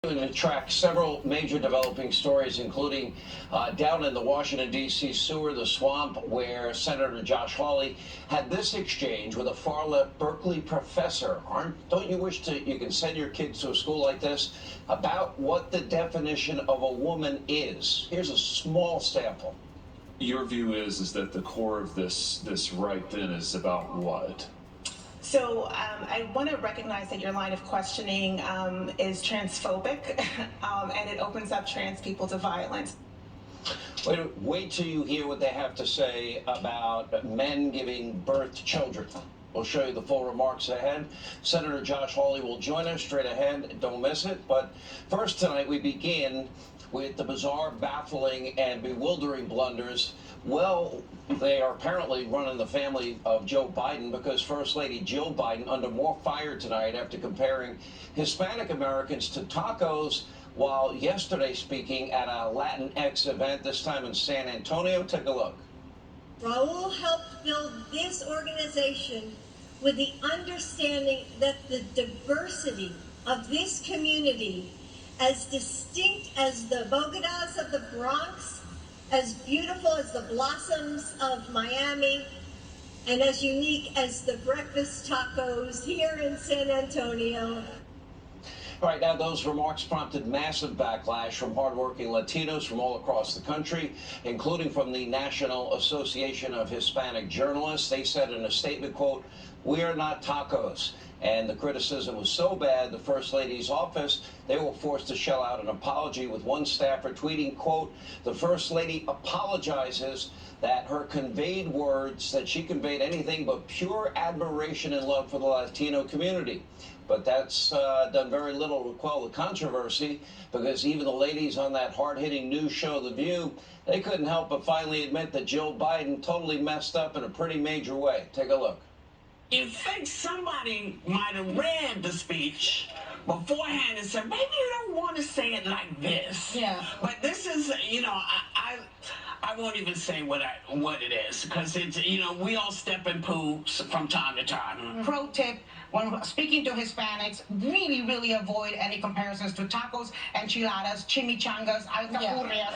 To track several major developing stories, including down in the Washington, D.C. sewer, the swamp, where Senator Josh Hawley had this exchange with a far-left Berkeley professor. Don't you wish you can send your kids to a school like this about what the definition of a woman is? Here's a small sample. Your view is that the core of this right then is about what? So I want to recognize that your line of questioning is transphobic, and it opens up trans people to violence. Wait till you hear what they have to say about men giving birth to children. We'll show you the full remarks ahead. Senator Josh Hawley will join us straight ahead. Don't miss it. But first tonight we begin with the bizarre, baffling, and bewildering blunders. Well, they are apparently running the family of Joe Biden, because First Lady Jill Biden under more fire tonight after comparing Hispanic Americans to tacos while yesterday speaking at a Latinx event, this time in San Antonio. Take a look. Raul helped build this organization with the understanding that the diversity of this community, as distinct as the Bogotas of the Bronx, as beautiful as the blossoms of Miami, and as unique as the breakfast tacos here in San Antonio. All right, now those remarks prompted massive backlash from hardworking Latinos from all across the country, including from the National Association of Hispanic Journalists. They said in a statement, quote, "We are not tacos." And the criticism was so bad, the First Lady's office, they were forced to shell out an apology, with one staffer tweeting, quote, "The First Lady apologizes that her conveyed words, that she conveyed anything but pure admiration and love for the Latino community." But that's done very little to quell the controversy, because even the ladies on that hard-hitting news show, The View, they couldn't help but finally admit that Jill Biden totally messed up in a pretty major way. Take a look. You think somebody might have read the speech beforehand and said, maybe you don't want to say it like this. Yeah. But this is, I won't even say what it is, because it's, we all step in pools from time to time. Pro tip, when speaking to Hispanics, really avoid any comparisons to tacos, enchiladas, chimichangas, alcapurrias.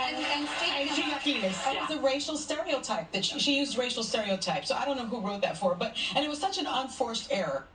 And chilaquiles. That was a racial stereotype. That she used racial stereotypes. So I don't know who wrote that for, and it was such an unforced error.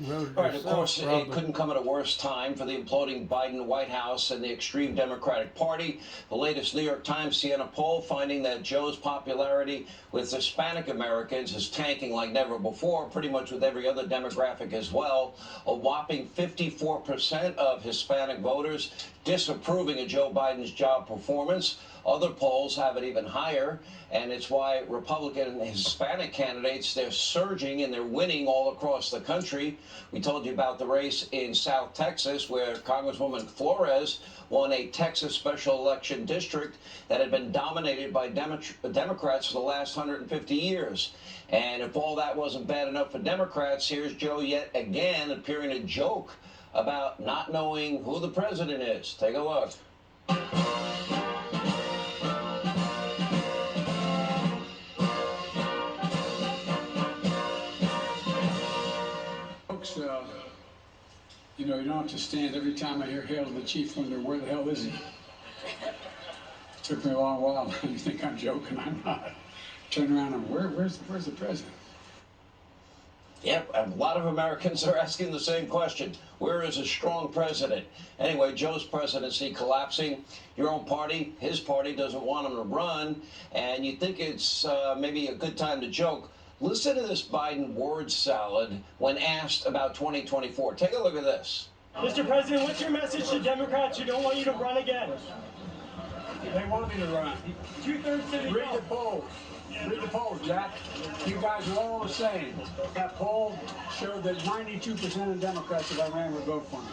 All right, of course, it couldn't come at a worse time for the imploding Biden White House and the extreme Democratic Party. The latest New York Times Siena poll finding that Joe's popularity with Hispanic Americans is tanking like never before, pretty much with every other demographic as well. A whopping 54% of Hispanic voters disapproving of Joe Biden's job performance. Other polls have it even higher, and it's why Republican and Hispanic candidates, they're surging and they're winning all across the country. We told you about the race in South Texas, where Congresswoman Flores won a Texas special election district that had been dominated by Democrats for the last 150 years. And if all that wasn't bad enough for Democrats, here's Joe yet again appearing to joke about not knowing who the president is. Take a look. You don't have to stand every time I hear "Hail to the Chief" wonder where the hell is he? Took me a long while. You think I'm joking? I'm not. Turn around and where's the president? Yep, a lot of Americans are asking the same question. Where is a strong president? Anyway, Joe's presidency collapsing. Your own party, his party, doesn't want him to run, and you think it's maybe a good time to joke. Listen to this Biden word salad when asked about 2024. Take a look at this. Mr. President, what's your message to Democrats who don't want you to run again? They want me to run. 2/3 city. Read the polls. Read the polls, Jack. You guys are all the same. That poll showed that 92% of Democrats, if I ran, would vote for me.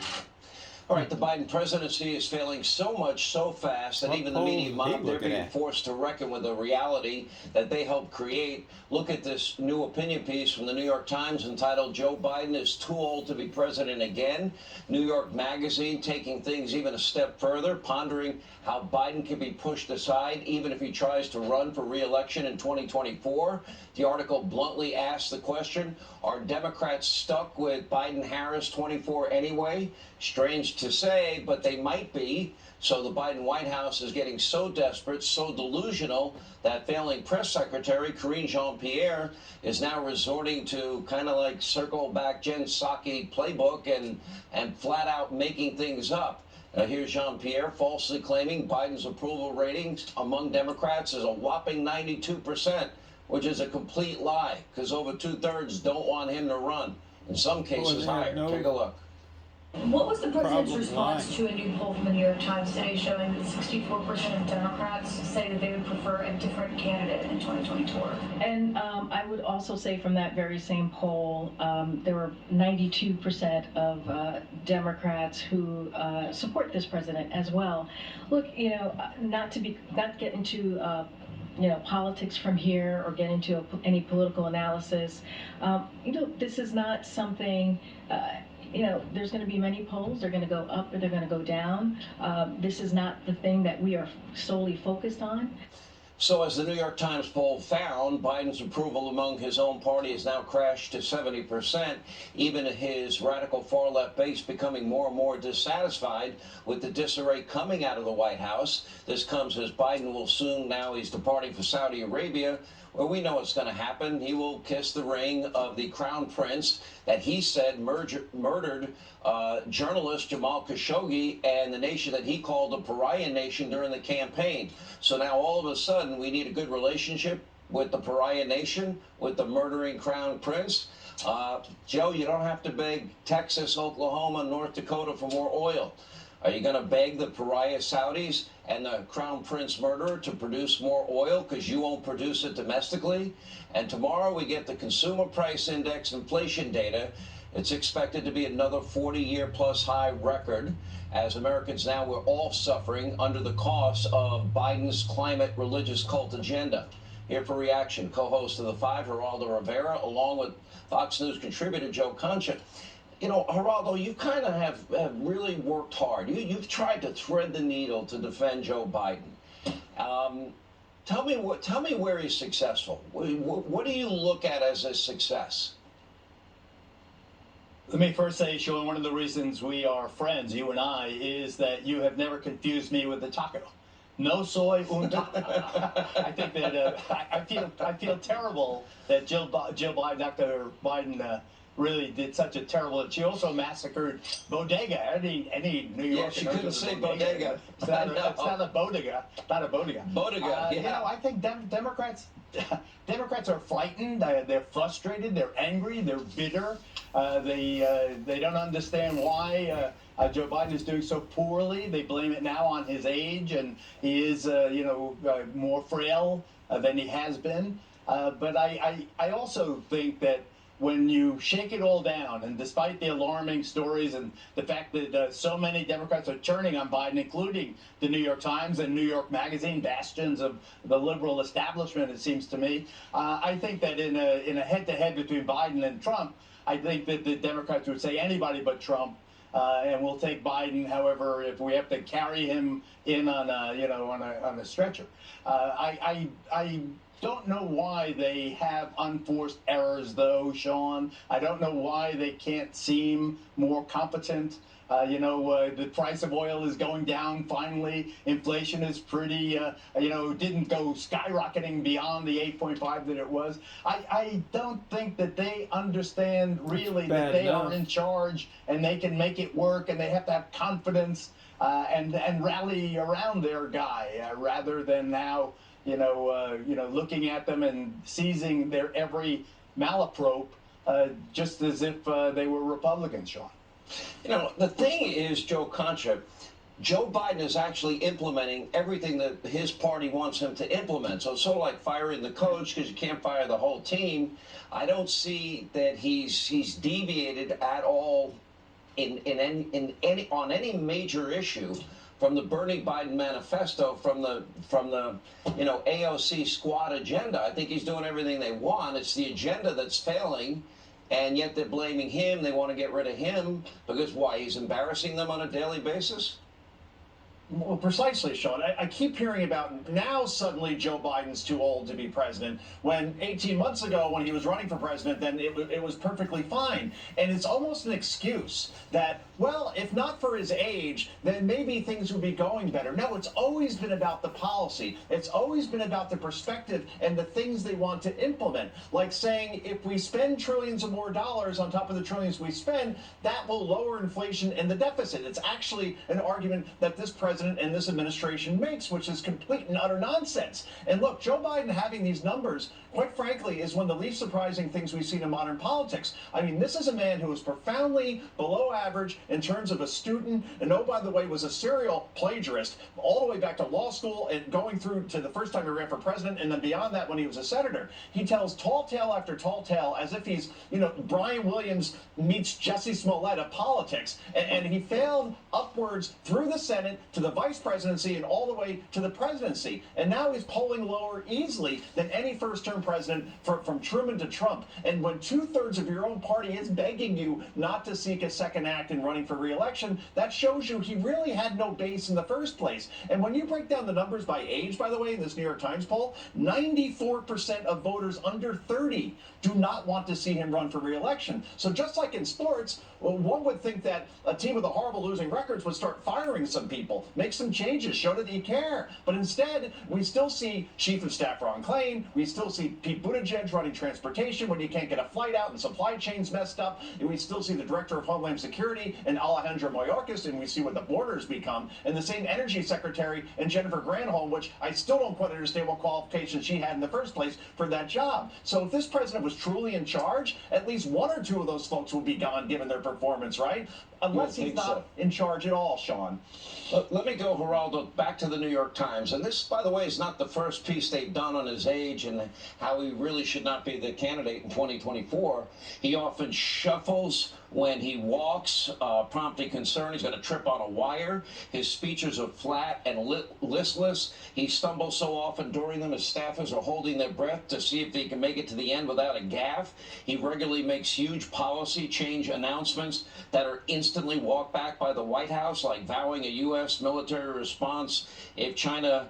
All right, the Biden presidency is failing so much so fast that even the media mob, they're being forced to reckon with the reality that they helped create. Look at this new opinion piece from the New York Times entitled "Joe Biden is Too Old to Be President Again." New York Magazine taking things even a step further, pondering how Biden can be pushed aside even if he tries to run for re-election in 2024. The article bluntly asks the question, are Democrats stuck with Biden-Harris 24 anyway? Strange to say, but they might be. So the Biden White House is getting so desperate, so delusional, that failing press secretary Karine Jean-Pierre is now resorting to kind of like circle back Jen Psaki playbook and flat out making things up. Here's Jean-Pierre falsely claiming Biden's approval ratings among Democrats is a whopping 92%, which is a complete lie because over 2/3 don't want him to run. In some cases higher. Take a look. What was the president's response to a new poll from the New York Times today showing that 64% of Democrats say that they would prefer a different candidate in 2024? And I would also say from that very same poll, there were 92% of Democrats who support this president as well. Look, not get into politics from here or get into any political analysis. This is not something. There's going to be many polls. They're going to go up or they're going to go down. This is not the thing that we are solely focused on. So as the New York Times poll found, Biden's approval among his own party has now crashed to 70%, even his radical far-left base becoming more and more dissatisfied with the disarray coming out of the White House. This comes as Biden will soon, now he's departing for Saudi Arabia, where we know what's going to happen. He will kiss the ring of the crown prince that he said murdered journalist Jamal Khashoggi and the nation that he called a pariah nation during the campaign. So now all of a sudden we need a good relationship with the pariah nation, with the murdering crown prince. Joe, you don't have to beg Texas, Oklahoma, North Dakota for more oil. Are you going to beg the pariah Saudis and the crown prince murderer to produce more oil because you won't produce it domestically? And tomorrow we get the consumer price index inflation data. It's expected to be another 40-year plus high record as Americans now we're all suffering under the cost of Biden's climate religious cult agenda. Here for reaction, co-host of The Five, Geraldo Rivera, along with Fox News contributor Joe Concha. Geraldo, you kind of have really worked hard. You've tried to thread the needle to defend Joe Biden. Tell me where he's successful. What do you look at as a success? Let me first say, Sean, one of the reasons we are friends, you and I, is that you have never confused me with the taco. No soy, un taco. I think that I feel terrible that Jill Biden, Dr. Biden, really did such a terrible. She also massacred bodega. Any New Yorker. Yeah, she couldn't say bodega. It's not a bodega. Not a bodega. Bodega. Yeah. I think Democrats are frightened. They're frustrated. They're angry. They're bitter. They don't understand why Joe Biden is doing so poorly. They blame it now on his age, and he is more frail than he has been. But I also think that when you shake it all down, and despite the alarming stories and the fact that so many Democrats are turning on Biden, including the New York Times and New York Magazine, bastions of the liberal establishment, it seems to me, I think that in a head-to-head between Biden and Trump, I think that the Democrats would say anybody but Trump, and we'll take Biden. However, if we have to carry him in on a stretcher, I don't know why they have unforced errors, though, Sean. I don't know why they can't seem more competent. The price of oil is going down finally. Inflation is pretty, didn't go skyrocketing beyond the 8.5 that it was. I don't think that they understand really that they are in charge and they can make it work, and they have to have confidence and rally around their guy rather than now looking at them and seizing their every malaprop just as if they were Republicans, Sean. The thing is, Joe Concha, Joe Biden is actually implementing everything that his party wants him to implement. So it's sort of like firing the coach because you can't fire the whole team. I don't see that he's deviated at all on any major issue from the Bernie Biden manifesto, from the AOC squad agenda. I think he's doing everything they want. It's the agenda that's failing, and yet they're blaming him. They want to get rid of him because why? He's embarrassing them on a daily basis? Well, precisely, Sean. I keep hearing about now suddenly Joe Biden's too old to be president, when 18 months ago when he was running for president, then it was perfectly fine. And it's almost an excuse that well, if not for his age, then maybe things would be going better. No, it's always been about the policy. It's always been about the perspective and the things they want to implement. Like saying, if we spend trillions of more dollars on top of the trillions we spend, that will lower inflation and the deficit. It's actually an argument that this president and this administration makes, which is complete and utter nonsense. And look, Joe Biden having these numbers, quite frankly, is one of the least surprising things we've seen in modern politics. I mean, this is a man who is profoundly below average in terms of a student, and oh, by the way, was a serial plagiarist all the way back to law school and going through to the first time he ran for president, and then beyond that when he was a senator. He tells tall tale after tall tale as if he's, Brian Williams meets Jesse Smollett of politics, and he failed upwards through the Senate to the vice presidency and all the way to the presidency. And now he's polling lower easily than any first-term president from Truman to Trump. And when 2/3 of your own party is begging you not to seek a second act in running for re-election, that shows you he really had no base in the first place. And when you break down the numbers by age, by the way, in this New York Times poll, 94% of voters under 30 do not want to see him run for re-election. So just like in sports, well, one would think that a team with a horrible losing records would start firing some people, make some changes, show that you care. But instead, we still see Chief of Staff Ron Klain, we still see Pete Buttigieg running transportation when you can't get a flight out and supply chains messed up, and we still see the Director of Homeland Security and Alejandro Mayorkas, and we see what the border's become, and the same Energy Secretary and Jennifer Granholm, which I still don't quite understand what qualifications she had in the first place for that job. So if this president was truly in charge, at least one or two of those folks would be gone given their performance, right? Unless he's not in charge at all, Sean. Let me go, Geraldo, back to the New York Times. And this, by the way, is not the first piece they've done on his age and how he really should not be the candidate in 2024. He often shuffles when he walks, prompting concern he's going to trip on a wire. His speeches are flat and listless. He stumbles so often during them, his staffers are holding their breath to see if they can make it to the end without a gaffe. He regularly makes huge policy change announcements that are instantly walked back by the White House, like vowing a U.S. military response if China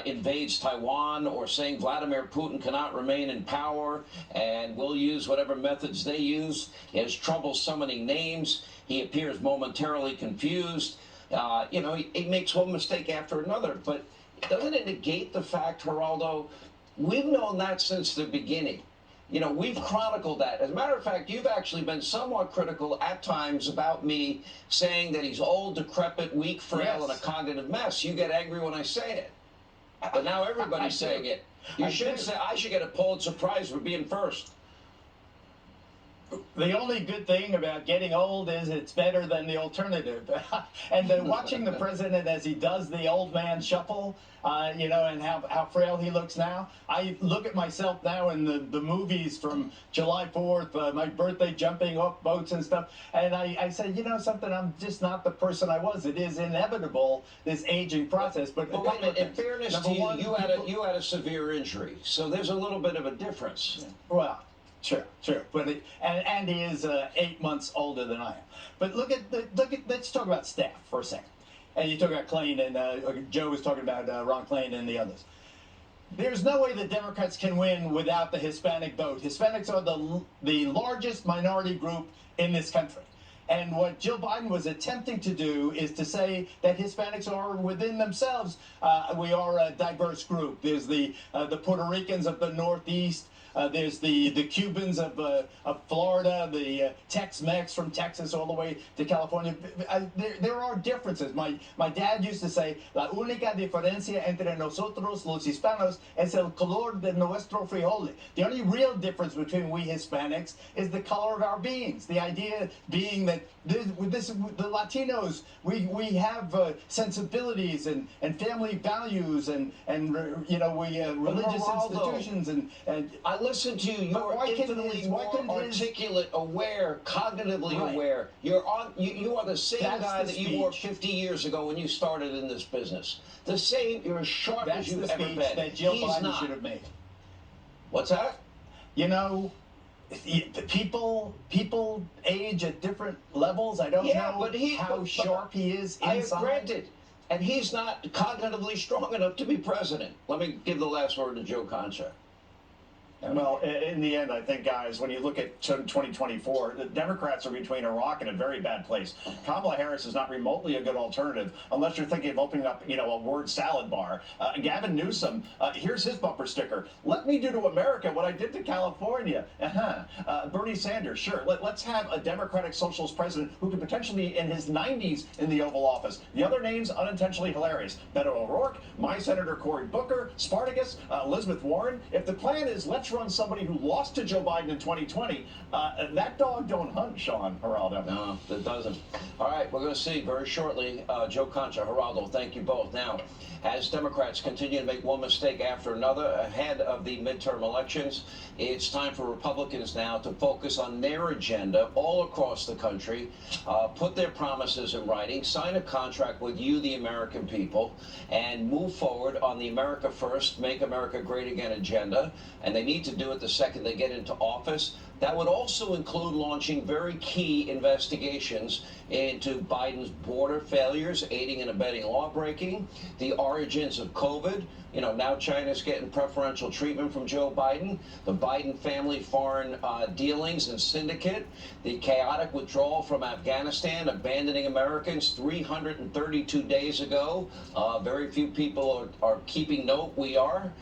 invades Taiwan, or saying Vladimir Putin cannot remain in power and will use whatever methods they use. He has trouble summoning names. He appears momentarily confused. He makes one mistake after another. But doesn't it negate the fact, Geraldo, we've known that since the beginning. We've chronicled that. As a matter of fact, you've actually been somewhat critical at times about me saying that he's old, decrepit, weak, frail, and a cognitive mess. You get angry when I say it. But now everybody's saying it. You should say I should get a Pulitzer Prize for being first. The only good thing about getting old is it's better than the alternative. And then watching the president as he does the old man shuffle, and how frail he looks now. I look at myself now in the movies from July 4th, my birthday, jumping off boats and stuff, and I say, something, I'm just not the person I was. It is inevitable, this aging process. But wait a minute, in fairness to you, you had a severe injury, so there's a little bit of a difference. Well, Sure. But and he is 8 months older than I am. But let's talk about staff for a second. And you talk about Klain, and Joe was talking about Ron Klain and the others. There's no way the Democrats can win without the Hispanic vote. Hispanics are the largest minority group in this country. And what Jill Biden was attempting to do is to say that Hispanics are within themselves. We are a diverse group. There's the Puerto Ricans of the Northeast. There's the Cubans of Florida, the Tex-Mex from Texas all the way to California. There are differences. My dad used to say, la única diferencia entre nosotros los hispanos es el color de nuestro frijol. The only real difference between we Hispanics is the color of our beans. The idea being that the Latinos, we have sensibilities and family values and religious institutions and I listen to you. You're infinitely more articulate, aware, cognitively aware. You are the same guy that you were 50 years ago when you started in this business. The same. You're as sharp as you've ever been. That Jill Biden should have made. What's that? People age at different levels. I don't know how sharp he is inside. I have granted. And he's not cognitively strong enough to be president. Let me give the last word to Joe Concha. Well, in the end, I think, guys, when you look at 2024, the Democrats are between a rock and a very bad place. Kamala Harris is not remotely a good alternative unless you're thinking of opening up, a word salad bar. Gavin Newsom, here's his bumper sticker. Let me do to America what I did to California. Bernie Sanders, sure. Let's have a Democratic socialist president who could potentially be in his 90s in the Oval Office. The other names, unintentionally hilarious. Beto O'Rourke, my Senator Cory Booker, Spartacus, Elizabeth Warren. If the plan is let's run somebody who lost to Joe Biden in 2020, that dog don't hunt, Sean Geraldo. No, it doesn't. All right, we're going to see very shortly. Joe Concha, Geraldo, thank you both. Now, as Democrats continue to make one mistake after another ahead of the midterm elections, it's time for Republicans now to focus on their agenda all across the country, put their promises in writing, sign a contract with you, the American people, and move forward on the America First, Make America Great Again agenda. And they need to do it the second they get into office. That would also include launching very key investigations into Biden's border failures, aiding and abetting lawbreaking, the origins of COVID. Now China's getting preferential treatment from Joe Biden, the Biden family foreign dealings and syndicate, the chaotic withdrawal from Afghanistan, abandoning Americans 332 days ago. Very few people are keeping note. We are.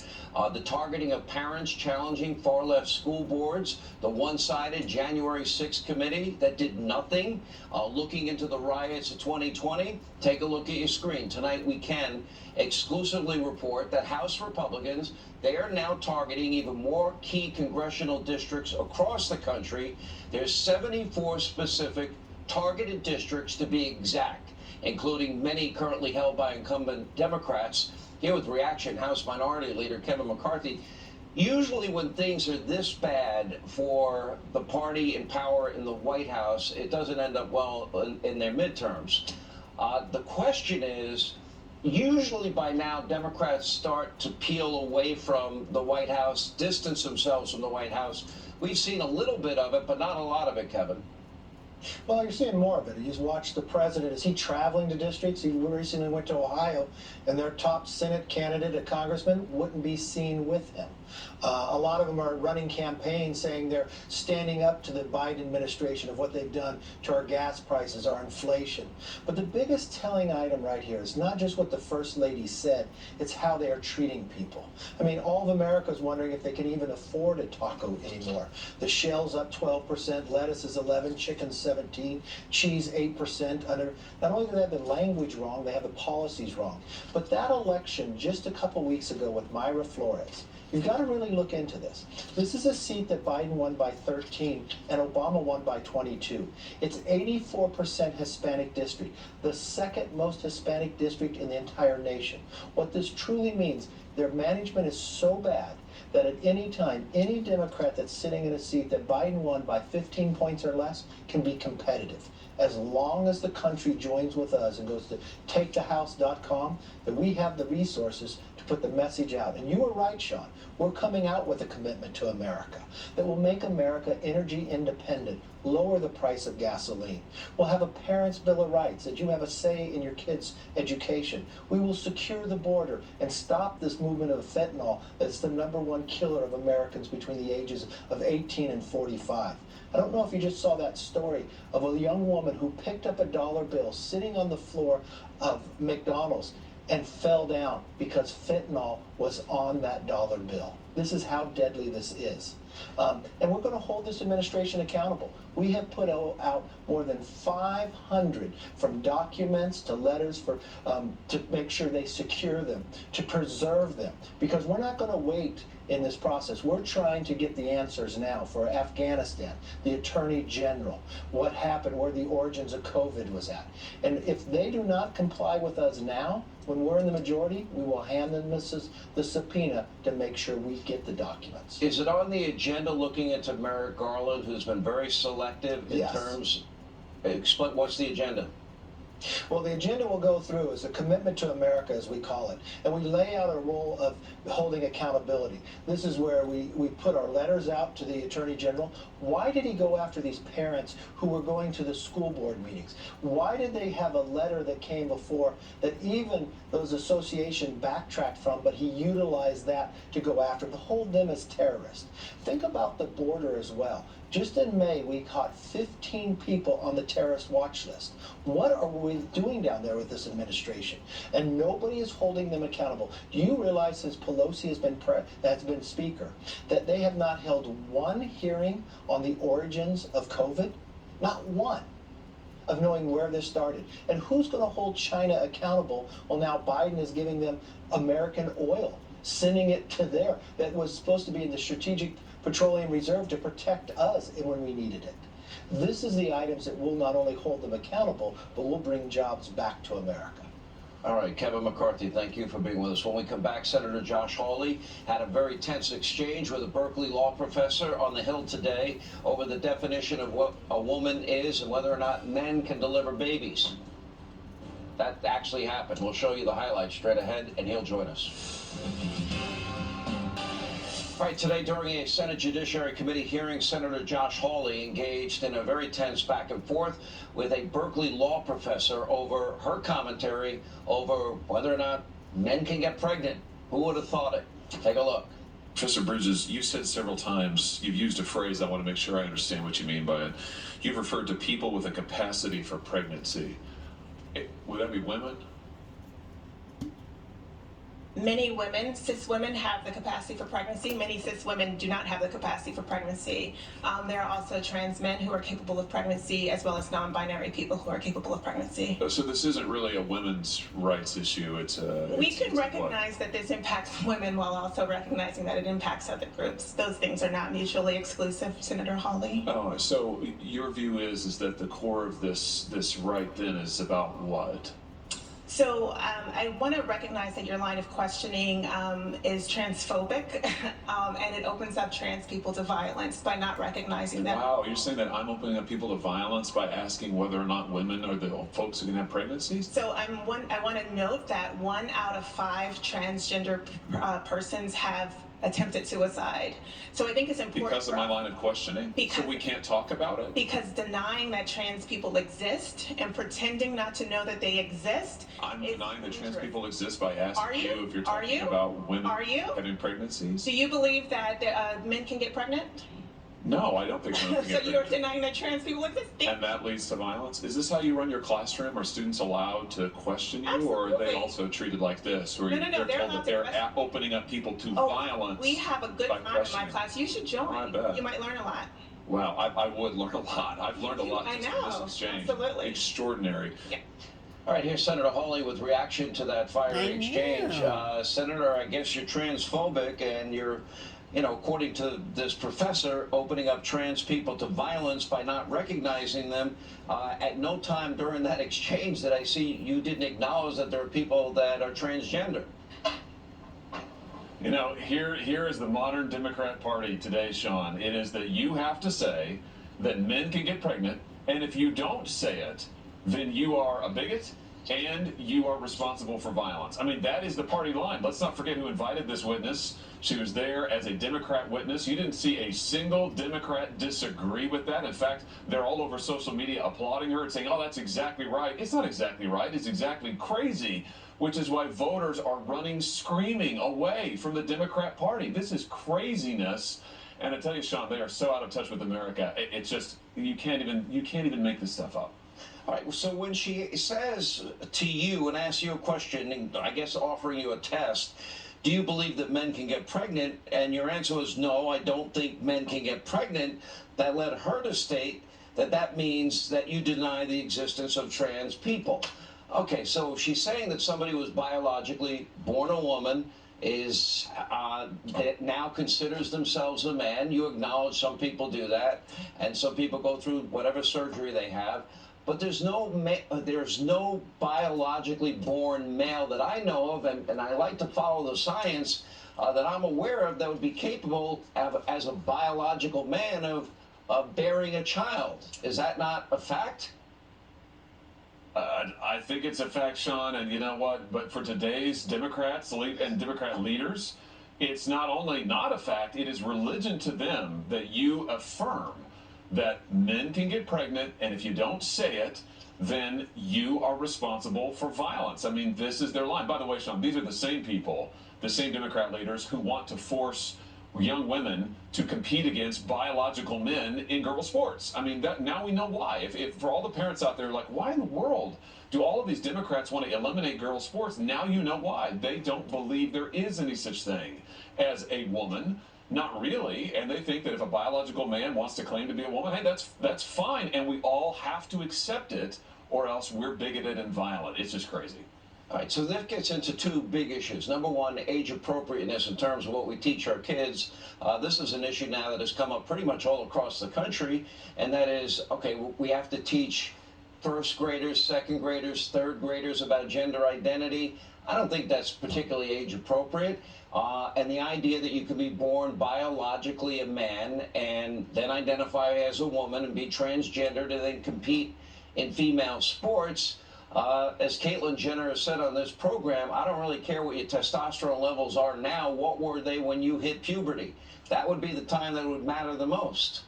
The targeting of parents challenging far-left school boards, the one-sided January 6th committee that did nothing, looking into the riots of 2020. Take a look at your screen. Tonight we can exclusively report that House Republicans, they are now targeting even more key congressional districts across the country. There's 74 specific targeted districts to be exact, including many currently held by incumbent Democrats. Here with reaction, House Minority Leader Kevin McCarthy. Usually when things are this bad for the party in power in the White House, it doesn't end up well in their midterms. The question is, usually by now, Democrats start to peel away from the White House, distance themselves from the White House. We've seen a little bit of it, but not a lot of it, Kevin. Well, you're seeing more of it. You just watch the president. Is he traveling to districts? He recently went to Ohio, and their top Senate candidate, a congressman, wouldn't be seen with him. A lot of them are running campaigns saying they're standing up to the Biden administration of what they've done to our gas prices, our inflation. But the biggest telling item right here is not just what the First Lady said, it's how they are treating people. I mean, all of America is wondering if they can even afford a taco anymore. The shell's up 12%, lettuce is 11%, chicken 17%, cheese 8%. Not only do they have the language wrong, they have the policies wrong. But that election just a couple weeks ago with Mayra Flores, you've got to really look into this. This is a seat that Biden won by 13 and Obama won by 22. It's 84% Hispanic district, the second most Hispanic district in the entire nation. What this truly means, their management is so bad that at any time, any Democrat that's sitting in a seat that Biden won by 15 points or less can be competitive. As long as the country joins with us and goes to takethehouse.com, that we have the resources to put the message out. And you were right, Sean. We're coming out with a commitment to America that will make America energy independent, lower the price of gasoline. We'll have a parent's bill of rights, that you have a say in your kids' education. We will secure the border and stop this movement of fentanyl that's the #1 killer of Americans between the ages of 18 and 45. I don't know if you just saw that story of a young woman who picked up a dollar bill sitting on the floor of McDonald's and fell down because fentanyl was on that dollar bill. This is how deadly this is. And we're going to hold this administration accountable. We have put out more than 500, from documents to letters to make sure they secure them, to preserve them, because we're not going to wait in this process. We're trying to get the answers now for Afghanistan, the Attorney General, what happened, where the origins of COVID was at. And if they do not comply with us now, when we're in the majority, we will hand them the subpoena to make sure we get the documents. Is it on the agenda looking into Merrick Garland, who's been very selective in Yes. terms? Explain, what's the agenda? Well, the agenda we'll go through is a commitment to America, as we call it, and we lay out a role of holding accountability. This is where we put our letters out to the Attorney General. Why did he go after these parents who were going to the school board meetings? Why did they have a letter that came before that even those associations backtracked from, but he utilized that to go after, to hold them as terrorists? Think about the border as well. Just in May, we caught 15 people on the terrorist watch list. What are we doing down there with this administration? And nobody is holding them accountable. Do you realize since Pelosi has been Speaker, that they have not held one hearing on the origins of COVID? Not one. Of knowing where this started. And who's going to hold China accountable? Well, now Biden is giving them American oil, sending it to there. That was supposed to be in the Strategic Petroleum Reserve to protect us when we needed it. This is the items that will not only hold them accountable, but will bring jobs back to America. All right, Kevin McCarthy, thank you for being with us. When we come back, Senator Josh Hawley had a very tense exchange with a Berkeley law professor on the Hill today over the definition of what a woman is and whether or not men can deliver babies. That actually happened. We'll show you the highlights straight ahead, and he'll join us. All right, today during a Senate Judiciary Committee hearing, Senator Josh Hawley engaged in a very tense back and forth with a Berkeley law professor over her commentary over whether or not men can get pregnant. Who would have thought it? Take a look. Professor Bridges, you said several times, you've used a phrase, I want to make sure I understand what you mean by it. You've referred to people with a capacity for pregnancy. Would that be women? Many women, cis women, have the capacity for pregnancy. Many cis women do not have the capacity for pregnancy. There are also trans men who are capable of pregnancy, as well as non-binary people who are capable of pregnancy. So this isn't really a women's rights issue. We can recognize that this impacts women while also recognizing that it impacts other groups. Those things are not mutually exclusive, Senator Hawley. Oh, so your view is that the core of this right then is about what? So I want to recognize that your line of questioning is transphobic, and it opens up trans people to violence by not recognizing that. Wow, you're saying that I'm opening up people to violence by asking whether or not women are the folks who can have pregnancies? So I want to note that 1 out of 5 transgender persons have attempted suicide. So I think it's important because of my line of questioning? So we can't talk about it? Because denying that trans people exist and pretending not to know that they exist. I'm denying that trans people exist by asking you if you're talking about women having pregnancies? Do you believe that men can get pregnant? No, I don't think women can get So you're denying that trans people exist? And that leads to violence? Is this how you run your classroom? Are students allowed to question you? Absolutely. Or are they also treated like this? Where No, they're told that they're opening up people to violence? We have a good time in my class. You should join. I bet. You might learn a lot. Well, I would learn a lot. I've learned a lot just from this exchange. Absolutely. Extraordinary. Yeah. All right, here's Senator Hawley with reaction to that fiery exchange. Senator, I guess you're transphobic and you're, according to this professor, opening up trans people to violence by not recognizing them. At no time during that exchange did I see you didn't acknowledge that there are people that are transgender. Here is the modern Democrat Party today, Sean. It is that you have to say that men can get pregnant, and if you don't say it, then you are a bigot and you are responsible for violence. I mean, that is the party line. Let's not forget who invited this witness. She was there as a Democrat witness. You didn't see a single Democrat disagree with that. In fact, they're all over social media applauding her and saying, oh, that's exactly right. It's not exactly right. It's exactly crazy, which is why voters are running screaming away from the Democrat Party. This is craziness. And I tell you, Sean, they are so out of touch with America. It's just, you can't even make this stuff up. All right, so when she says to you and asks you a question, and I guess offering you a test, do you believe that men can get pregnant? And your answer was no, I don't think men can get pregnant. That led her to state that that means that you deny the existence of trans people. Okay, so she's saying that somebody who was biologically born a woman is that now considers themselves a man. You acknowledge some people do that, and some people go through whatever surgery they have. But there's no biologically born male that I know of, and I like to follow the science that I'm aware of that would be capable as a biological man of bearing a child. Is that not a fact? I think it's a fact, Sean, and you know what? But for today's Democrats and Democrat leaders, it's not only not a fact, it is religion to them that you affirm that men can get pregnant, and if you don't say it, then you are responsible for violence. I mean, this is their line. By the way, Sean, these are the same people, the same Democrat leaders who want to force young women to compete against biological men in girl sports. I mean, now we know why. If for all the parents out there, like, why in the world do all of these Democrats want to eliminate girl sports? Now you know why. They don't believe there is any such thing as a woman. Not really, and they think that if a biological man wants to claim to be a woman, hey, that's fine, and we all have to accept it, or else we're bigoted and violent. It's just crazy. All right, so that gets into two big issues. Number one, age appropriateness in terms of what we teach our kids. This is an issue now that has come up pretty much all across the country, and that is, okay, we have to teach first graders, second graders, third graders about gender identity. I don't think that's particularly age appropriate. And the idea that you can be born biologically a man and then identify as a woman and be transgendered and then compete in female sports. As Caitlyn Jenner has said on this program, I don't really care what your testosterone levels are now. What were they when you hit puberty? That would be the time that would matter the most.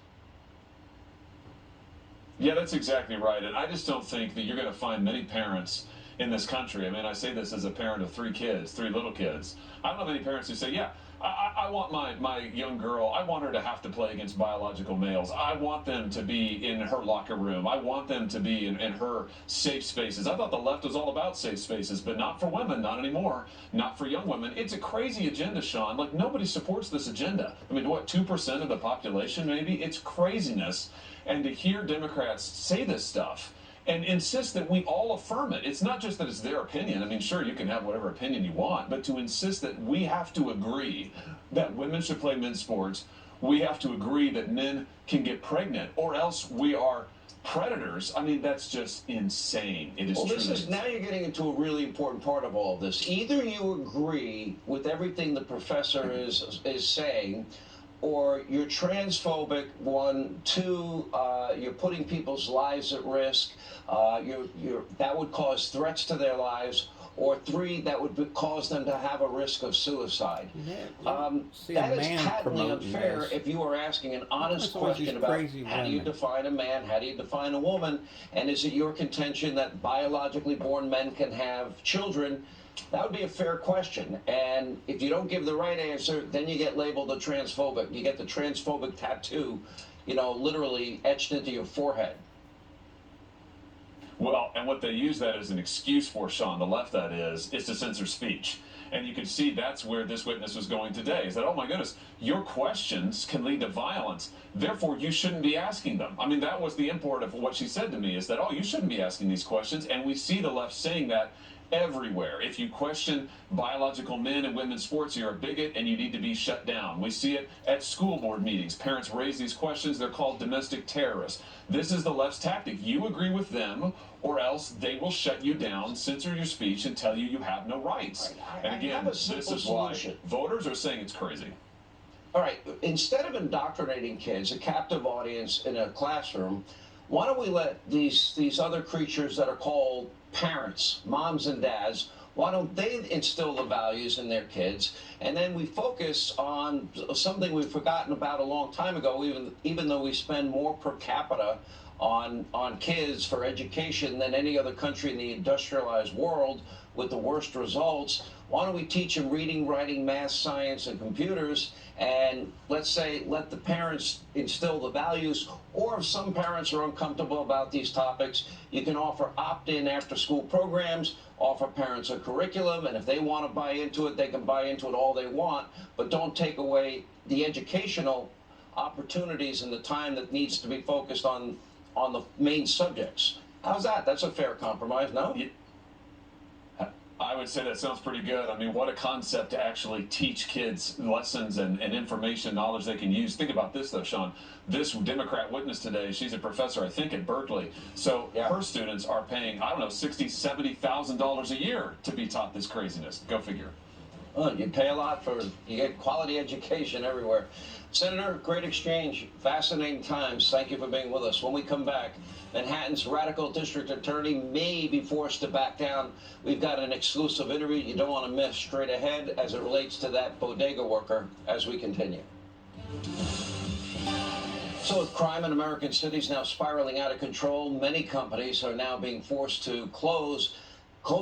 Yeah, that's exactly right. And I just don't think that you're going to find many parents in this country. I mean, I say this as a parent of three little kids. I don't know many parents who say, yeah, I want my young girl, I want her to have to play against biological males. I want them to be in her locker room. I want them to be in her safe spaces. I thought the left was all about safe spaces, but not for women, not anymore. Not for young women. It's a crazy agenda, Sean. Like, nobody supports this agenda. I mean, what, 2% of the population maybe? It's craziness. And to hear Democrats say this stuff and insist that we all affirm it. It's not just that it's their opinion. I mean, sure, you can have whatever opinion you want, but to insist that we have to agree that women should play men's sports, we have to agree that men can get pregnant, or else we are predators. I mean, that's just insane. It is. Well, now you're getting into a really important part of all of this. Either you agree with everything the professor is saying, or you're transphobic, one. Two, you're putting people's lives at risk. That would cause threats to their lives. Or three, that would cause them to have a risk of suicide. That is patently unfair if you are asking an honest question about how do you define a man, how do you define a woman, and is it your contention that biologically born men can have children? That would be a fair question. And if you don't give the right answer, then you get labeled a transphobic. You get the transphobic tattoo, literally etched into your forehead. Well, and what they use that as an excuse for, Sean, the left that is to censor speech. And you can see that's where this witness was going today, is that, oh my goodness, your questions can lead to violence, therefore you shouldn't be asking them. I mean, that was the import of what she said to me, is that, oh, you shouldn't be asking these questions, and we see the left saying that everywhere. If you question biological men and women's sports, you're a bigot and you need to be shut down. We see it at school board meetings. Parents raise these questions. They're called domestic terrorists. This is the left's tactic. You agree with them, or else they will shut you down, censor your speech, and tell you have no rights. And again, this is why voters are saying it's crazy. All right, instead of indoctrinating kids, a captive audience in a classroom, why don't we let these other creatures that are called parents, moms and dads, why don't they instill the values in their kids? And then we focus on something we've forgotten about a long time ago, even though we spend more per capita on kids for education than any other country in the industrialized world with the worst results. Why don't we teach them reading, writing, math, science, and computers, and let's say let the parents instill the values, or if some parents are uncomfortable about these topics, you can offer opt-in after-school programs, offer parents a curriculum, and if they want to buy into it, they can buy into it all they want, but don't take away the educational opportunities and the time that needs to be focused on the main subjects. How's that? That's a fair compromise, no? I would say that sounds pretty good. I mean, what a concept to actually teach kids lessons and information, knowledge they can use. Think about this, though, Sean. This Democrat witness today, she's a professor, I think, at Berkeley. So her students are paying, I don't know, $60,000, $70,000 a year to be taught this craziness. Go figure. Oh, you pay a lot you get quality education everywhere. Senator, great exchange. Fascinating times. Thank you for being with us. When we come back, Manhattan's radical district attorney may be forced to back down. We've got an exclusive interview you don't want to miss straight ahead as it relates to that bodega worker as we continue. So with crime in American cities now spiraling out of control, many companies are now being forced to close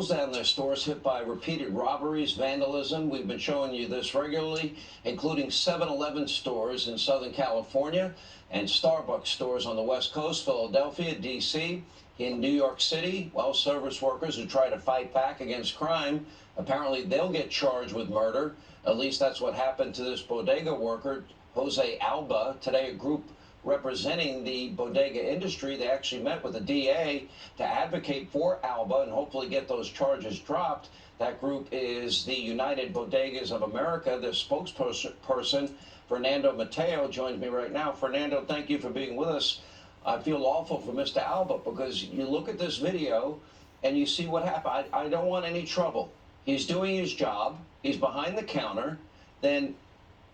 down their stores hit by repeated robberies, vandalism. We've been showing you this regularly, including 7-Eleven stores in Southern California and Starbucks stores on the West Coast, Philadelphia, D.C., in New York City. Well, service workers who try to fight back against crime, apparently they'll get charged with murder. At least that's what happened to this bodega worker, Jose Alba. Today, a group representing the bodega industry, they actually met with the DA to advocate for Alba and hopefully get those charges dropped. That group is the United Bodegas of America. The spokesperson, Fernando Mateo, joins me right now. Fernando, thank you for being with us. I feel awful for Mr. Alba because you look at this video and you see what happened. I don't want any trouble. He's doing his job. He's behind the counter. Then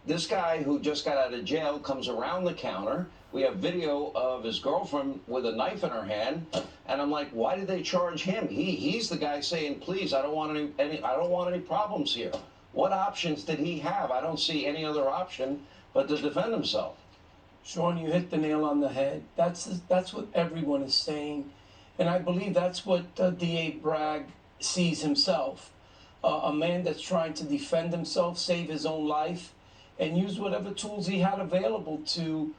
this guy who just got out of jail comes around the counter. We have video of his girlfriend with a knife in her hand, and I'm like, why did they charge him? He's the guy saying, please, I don't want any problems here. What options did he have? I don't see any other option but to defend himself. Sean, you hit the nail on the head. That's what everyone is saying, and I believe that's what DA Bragg sees himself, a man that's trying to defend himself, save his own life, and use whatever tools he had available to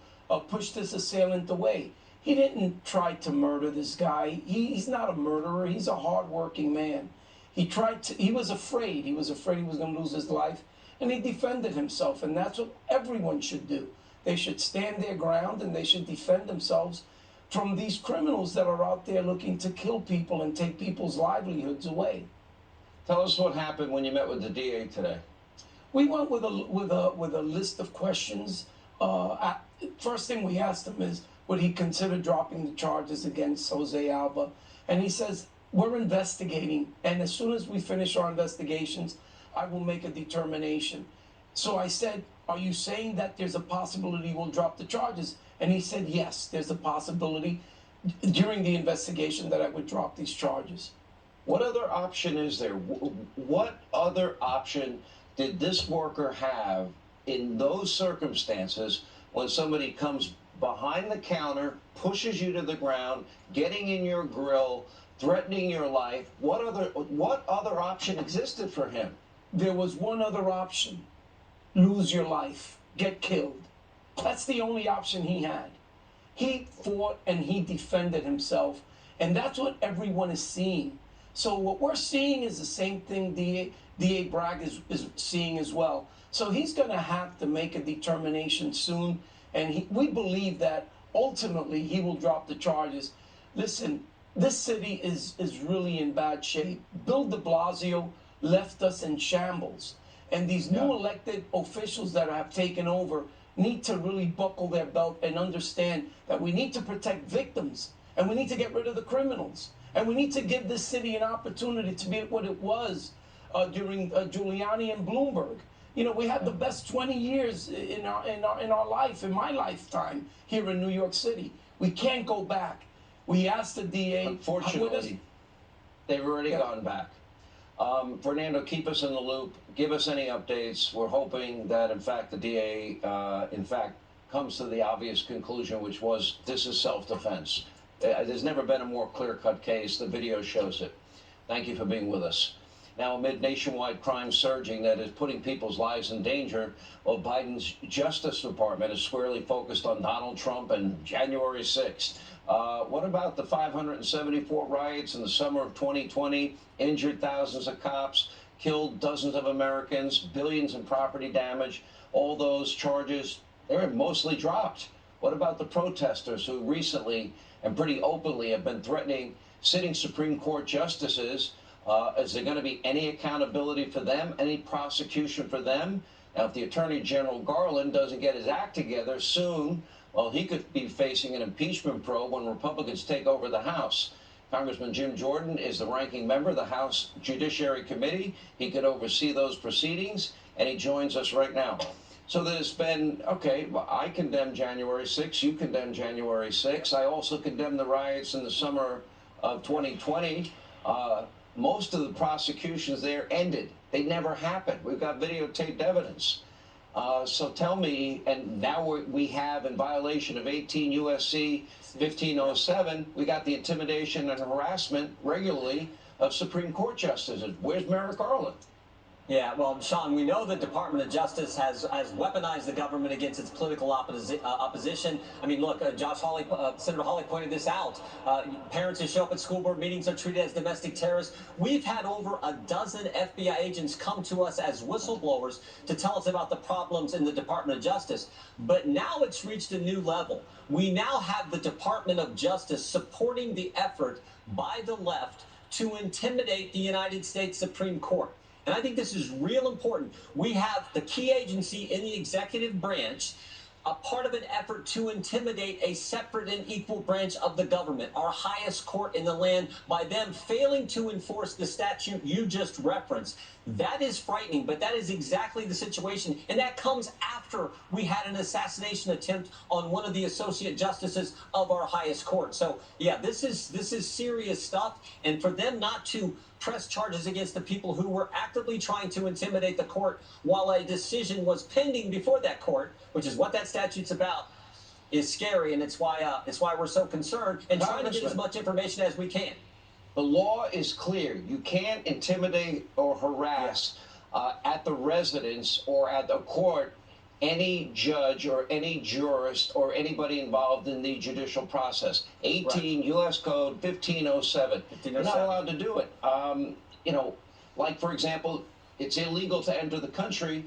push this assailant away. He didn't try to murder this guy. He's not a murderer. He's a hard-working man. He was afraid. He was afraid he was going to lose his life, and he defended himself, and that's what everyone should do. They should stand their ground, and they should defend themselves from these criminals that are out there looking to kill people and take people's livelihoods away. Tell us what happened when you met with the DA today. We went with a list of questions. First thing we asked him is, would he consider dropping the charges against Jose Alba? And he says, we're investigating, and as soon as we finish our investigations, I will make a determination. So I said, are you saying that there's a possibility we'll drop the charges? And he said, yes, there's a possibility during the investigation that I would drop these charges. What other option is there? What other option did this worker have in those circumstances when somebody comes behind the counter, pushes you to the ground, getting in your grill, threatening your life? What other option existed for him? There was one other option. Lose your life. Get killed. That's the only option he had. He fought and he defended himself, and that's what everyone is seeing. So what we're seeing is the same thing DA Bragg is seeing as well. So he's going to have to make a determination soon, and we believe that ultimately he will drop the charges. Listen, this city is really in bad shape. Bill de Blasio left us in shambles, and these new elected officials that have taken over need to really buckle their belt and understand that we need to protect victims, and we need to get rid of the criminals, and we need to give this city an opportunity to be what it was during Giuliani and Bloomberg. You know, we had the best 20 years in our life, in my lifetime, here in New York City. We can't go back. We asked the DA. Unfortunately, they've already gone back. Fernando, keep us in the loop. Give us any updates. We're hoping that, in fact, the DA, comes to the obvious conclusion, which was this is self-defense. There's never been a more clear-cut case. The video shows it. Thank you for being with us. Now, amid nationwide crime surging that is putting people's lives in danger, well, Biden's Justice Department is squarely focused on Donald Trump and January 6th. What about the 574 riots in the summer of 2020, injured thousands of cops, killed dozens of Americans, billions in property damage? All those charges, they were mostly dropped. What about the protesters who recently and pretty openly have been threatening sitting Supreme Court justices? Is there going to be any accountability for them, any prosecution for them? Now, if the Attorney General Garland doesn't get his act together soon, well, he could be facing an impeachment probe when Republicans take over the House. Congressman Jim Jordan is the ranking member of the House Judiciary Committee. He could oversee those proceedings, and he joins us right now. So there's been, okay, I condemn January 6th, you condemn January 6th. I also condemn the riots in the summer of 2020. Most of the prosecutions there ended. They never happened. We've got videotaped evidence. So tell me, and now we have, in violation of 18 U.S.C. 1507, we got the intimidation and harassment regularly of Supreme Court justices. Where's Merrick Garland? Yeah, well, Sean, we know the Department of Justice has weaponized the government against its political opposition. I mean, look, Senator Hawley pointed this out. Parents who show up at school board meetings are treated as domestic terrorists. We've had over a dozen FBI agents come to us as whistleblowers to tell us about the problems in the Department of Justice. But now it's reached a new level. We now have the Department of Justice supporting the effort by the left to intimidate the United States Supreme Court. And I think this is real important. We have the key agency in the executive branch, a part of an effort to intimidate a separate and equal branch of the government, our highest court in the land, by them failing to enforce the statute you just referenced. That is frightening, but that is exactly the situation. And that comes after we had an assassination attempt on one of the associate justices of our highest court. So, yeah, this is serious stuff. And for them not to press charges against the people who were actively trying to intimidate the court while a decision was pending before that court, which is what that statute's about, is scary, and it's why we're so concerned and trying to get as much information as we can. The law is clear. You can't intimidate or harass at the residence or at the court any judge or any jurist or anybody involved in the judicial process. 18 right. U.S. Code 1507. You're not allowed to do it. You know, like, for example, it's illegal to enter the country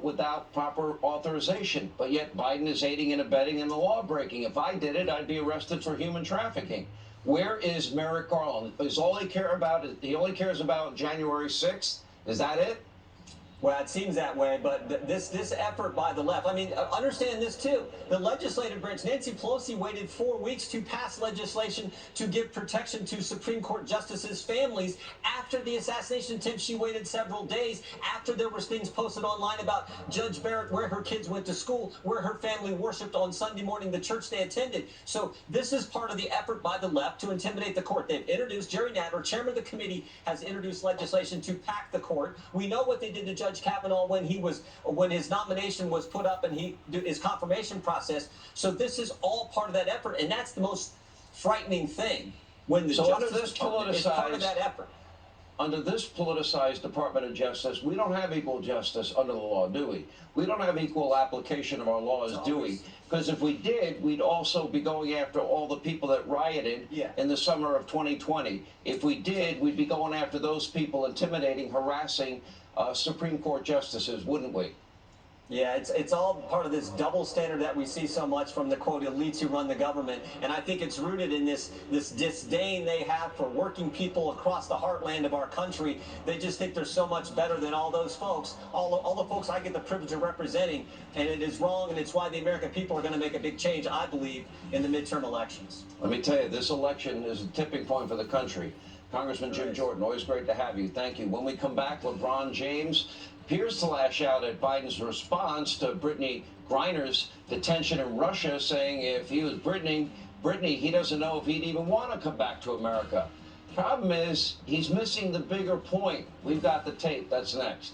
without proper authorization. But yet Biden is aiding and abetting in the law breaking. If I did it, I'd be arrested for human trafficking. Where is Merrick Garland? Is all he cares about? He only cares about January 6th? Is that it? Well, it seems that way, but this effort by the left, I mean, understand this too. The legislative branch, Nancy Pelosi waited 4 weeks to pass legislation to give protection to Supreme Court justices' families. After the assassination attempt, she waited several days after there was things posted online about Judge Barrett, where her kids went to school, where her family worshiped on Sunday morning, the church they attended. So this is part of the effort by the left to intimidate the court. They've introduced, Jerry Nadler, chairman of the committee, has introduced legislation to pack the court. We know what they did to Judge Kavanaugh when his nomination was put up and his confirmation process. So this is all part of that effort, and that's the most frightening thing. When the Justice Department is part of that effort. Under this politicized Department of Justice, we don't have equal justice under the law, do we? We don't have equal application of our laws, do we? Because if we did, we'd also be going after all the people that rioted in the summer of 2020. If we did, we'd be going after those people, intimidating, harassing Supreme Court justices, wouldn't we? Yeah, it's all part of this double standard that we see so much from the, quote, elites who run the government. And I think it's rooted in this disdain they have for working people across the heartland of our country. They just think they're so much better than all those folks, all the folks I get the privilege of representing. And it is wrong, and it's why the American people are going to make a big change, I believe, in the midterm elections. Let me tell you, this election is a tipping point for the country. Congressman Jim Jordan, always great to have you. Thank you. When we come back, LeBron James appears to lash out at Biden's response to Brittany Griner's detention in Russia, saying if he was Brittany, he doesn't know if he'd even want to come back to America. Problem is, he's missing the bigger point. We've got the tape. That's next.